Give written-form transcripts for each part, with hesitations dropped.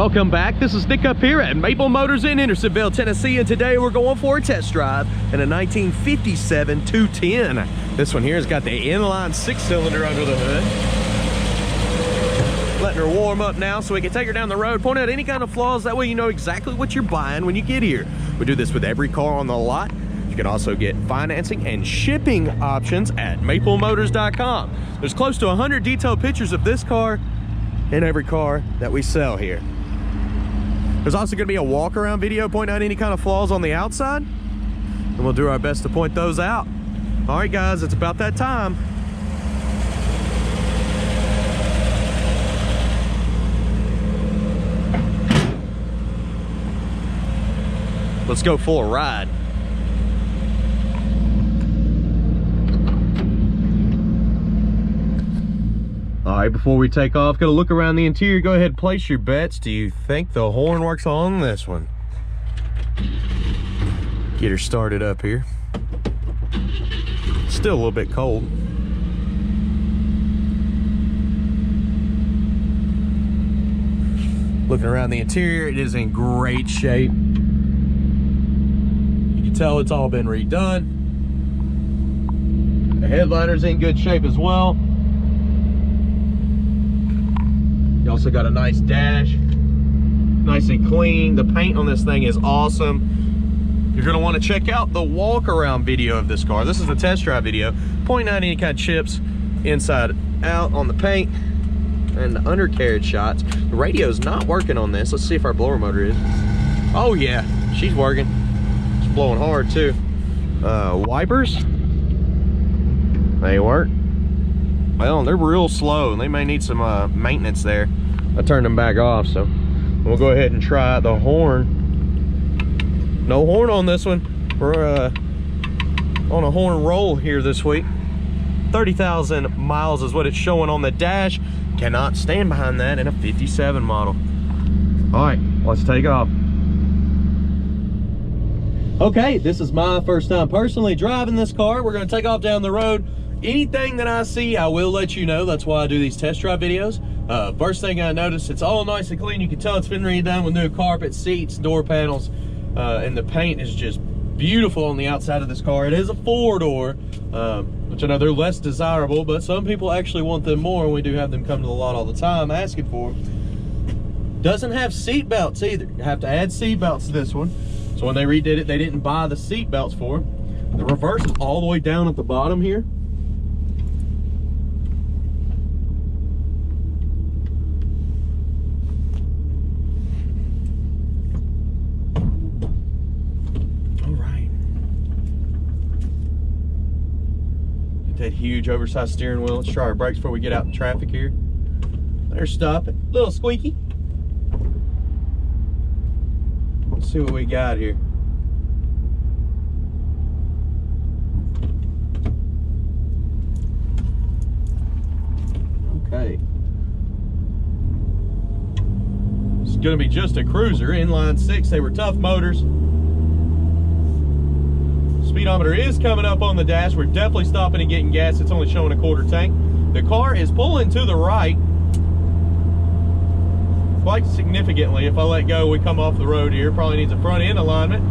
Welcome back. This is Nick up here at Maple Motors in Hendersonville, Tennessee, and today we're going for a test drive in a 1957 210. This one here has got the inline 6-cylinder under the hood. Letting her warm up now so we can take her down the road, point out any kind of flaws, that way you know exactly what you're buying when you get here. We do this with every car on the lot. You can also get financing and shipping options at maplemotors.com. There's close to 100 detailed pictures of this car in every car that we sell here. There's also going to be a walk around video pointing out any kind of flaws on the outside, and we'll do our best to point those out. All right guys, it's about that time. Let's go for a ride. All right, before we take off, gotta look around the interior. Go ahead and place your bets. Do you think the horn works on this one? Get her started up here. Still a little bit cold. Looking around the interior, it is in great shape. You can tell it's all been redone. The headliner's in good shape as well. You also got a nice dash, nice and clean. The paint on this thing is awesome. You're gonna wanna check out the walk around video of this car. This is the test drive video, pointing out any kind of chips inside out on the paint and the undercarriage shots. The radio's not working on this. Let's see if our blower motor is. Oh yeah, she's working. It's blowing hard too. Wipers, they work. Well, they're real slow and they may need some maintenance there. I turned them back off, so we'll go ahead and try the horn. No horn on this one. We're on a horn roll here this week. 30,000 miles is what it's showing on the dash. Cannot stand behind that in a 57 model. All right, let's take off. Okay, this is my first time personally driving this car. We're gonna take off down the road. Anything that I see, I will let you know. That's why I do these test drive videos. First thing I noticed, it's all nice and clean. You can tell it's been redone with new carpet, seats, door panels, and the paint is just beautiful on the outside of this car. It is a 4-door, which I know they're less desirable, but some people actually want them more, and we do have them come to the lot all the time asking for them. Doesn't have seat belts either. You have to add seat belts to this one. So when they redid it, they didn't buy the seat belts for them. The reverse is all the way down at the bottom here. That huge oversized steering wheel. Let's try our brakes before we get out in traffic here. They're stopping. A little squeaky. Let's see what we got here. Okay. It's gonna be just a cruiser, inline 6. They were tough motors. Speedometer is coming up on the dash. We're definitely stopping and getting gas. It's only showing a 1/4 tank. The car is pulling to the right quite significantly. If I let go, we come off the road here. Probably needs a front end alignment.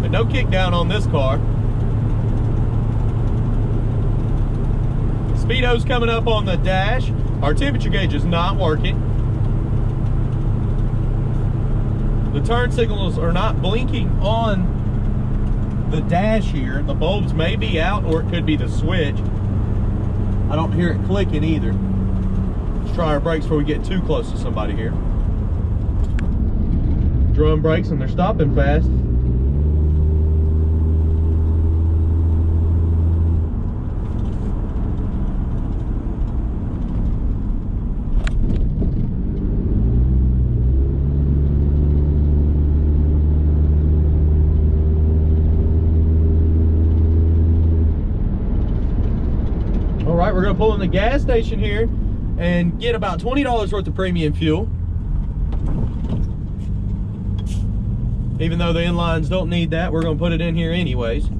But no kick down on this car. Speedo's coming up on the dash. Our temperature gauge is not working. The turn signals are not blinking on the dash here. The bulbs may be out, or it could be the switch. I don't hear it clicking either. Let's try our brakes before we get too close to somebody here. Drum brakes, and they're stopping fast. Alright, we're going to pull in the gas station here and get about $20 worth of premium fuel. Even though the inlines don't need that, we're going to put it in here anyways.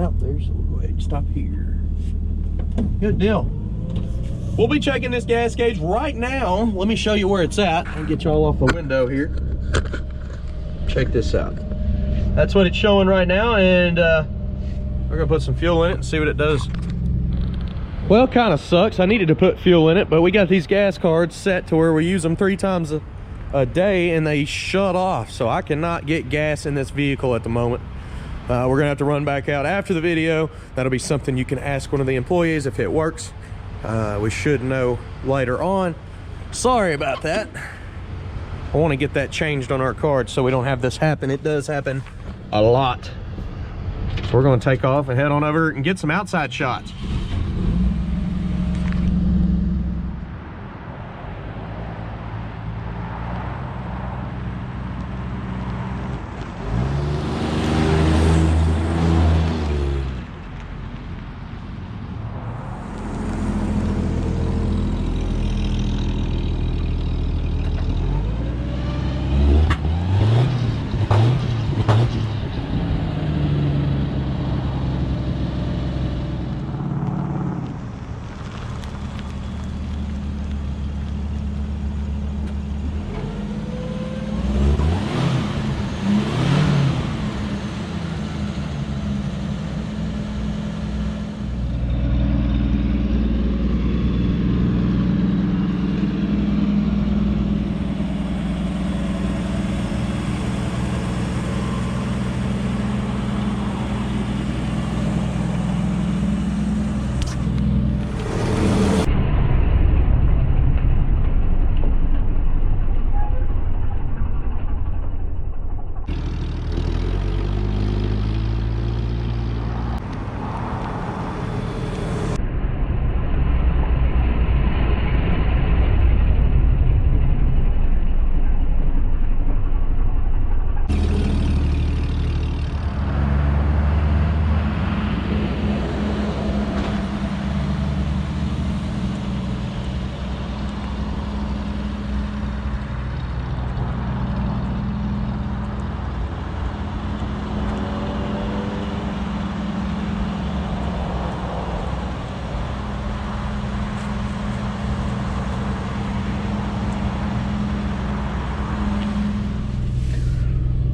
out there, so we'll go ahead and stop here. Good deal. We'll be checking this gas gauge right now. Let me show you where it's at. I'll get y'all off the window here. Check this out. That's what it's showing right now, and we're gonna put some fuel in it and see what it does. Well, kind of sucks. I needed to put fuel in it, but we got these gas cards set to where we use them 3 times a day, and they shut off, so I cannot get gas in this vehicle at the moment. We're gonna have to run back out after the video. That'll be something you can ask one of the employees if it works. We should know later on. Sorry about that. I want to get that changed on our card so we don't have this happen. It does happen a lot. So we're going to take off and head on over and get some outside shots.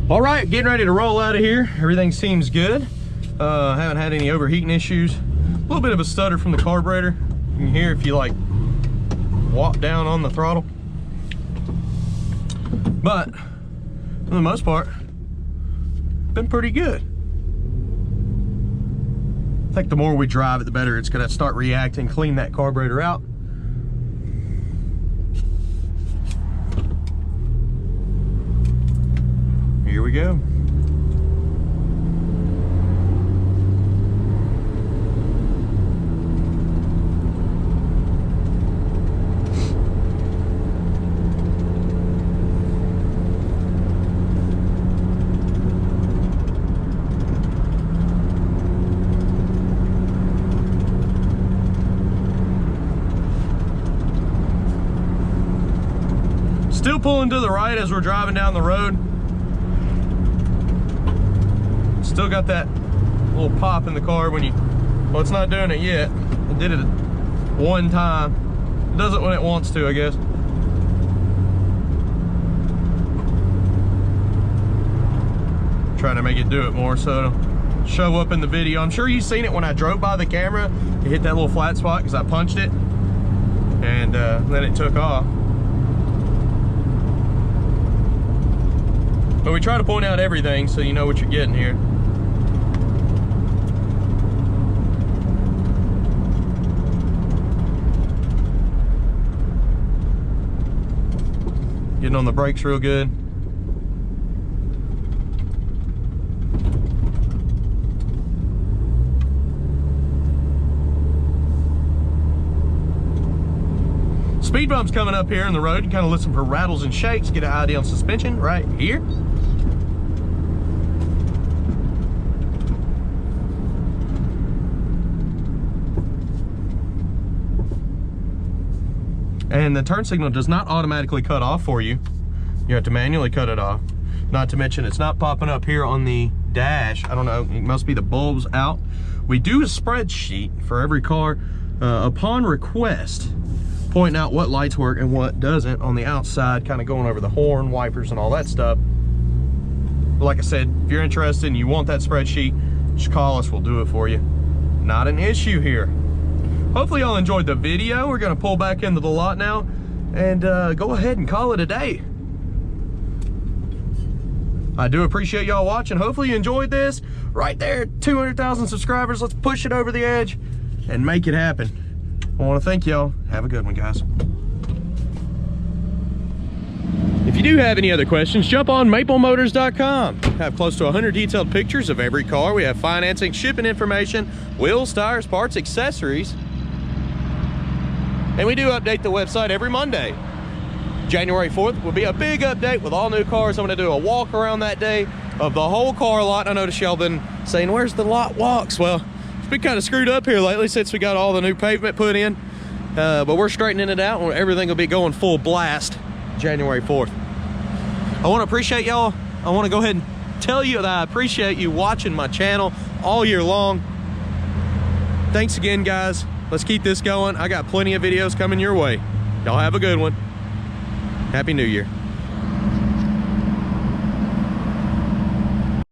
All right, getting ready to roll out of here. Everything seems good. Haven't had any overheating issues. A little bit of a stutter from the carburetor. You can hear if you like walk down on the throttle. But for the most part, been pretty good. I think the more we drive it, the better it's gonna start reacting, clean that carburetor out. Here we go. Still pulling to the right as we're driving down the road. Still got that little pop in the car when you, well, it's not doing it yet. It did it one time. It does it when it wants to, I guess. Trying to make it do it more so it'll show up in the video. I'm sure you've seen it when I drove by the camera. It hit that little flat spot because I punched it, and then it took off. But we try to point out everything so you know what you're getting here. Getting on the brakes real good. Speed bumps coming up here in the road. You kind of listen for rattles and shakes, get an idea on suspension right here. And the turn signal does not automatically cut off for you. You have to manually cut it off. Not to mention it's not popping up here on the dash. I don't know, it must be the bulbs out. We do a spreadsheet for every car upon request, pointing out what lights work and what doesn't on the outside, kind of going over the horn, wipers, and all that stuff. But like I said, if you're interested and you want that spreadsheet, just call us, we'll do it for you. Not an issue here. Hopefully y'all enjoyed the video. We're gonna pull back into the lot now and go ahead and call it a day. I do appreciate y'all watching. Hopefully you enjoyed this. Right there, 200,000 subscribers. Let's push it over the edge and make it happen. I want to thank y'all. Have a good one, guys. If you do have any other questions, jump on maplemotors.com. Have close to 100 detailed pictures of every car. We have financing, shipping information, wheels, tires, parts, accessories. And we do update the website every Monday. January 4th will be a big update with all new cars. I'm going to do a walk around that day of the whole car lot. I noticed y'all been saying, where's the lot walks? Well, it's been kind of screwed up here lately since we got all the new pavement put in. But we're straightening it out and everything will be going full blast January 4th. I want to appreciate y'all. I want to go ahead and tell you that I appreciate you watching my channel all year long. Thanks again, guys. Let's keep this going. I got plenty of videos coming your way. Y'all have a good one. Happy New Year.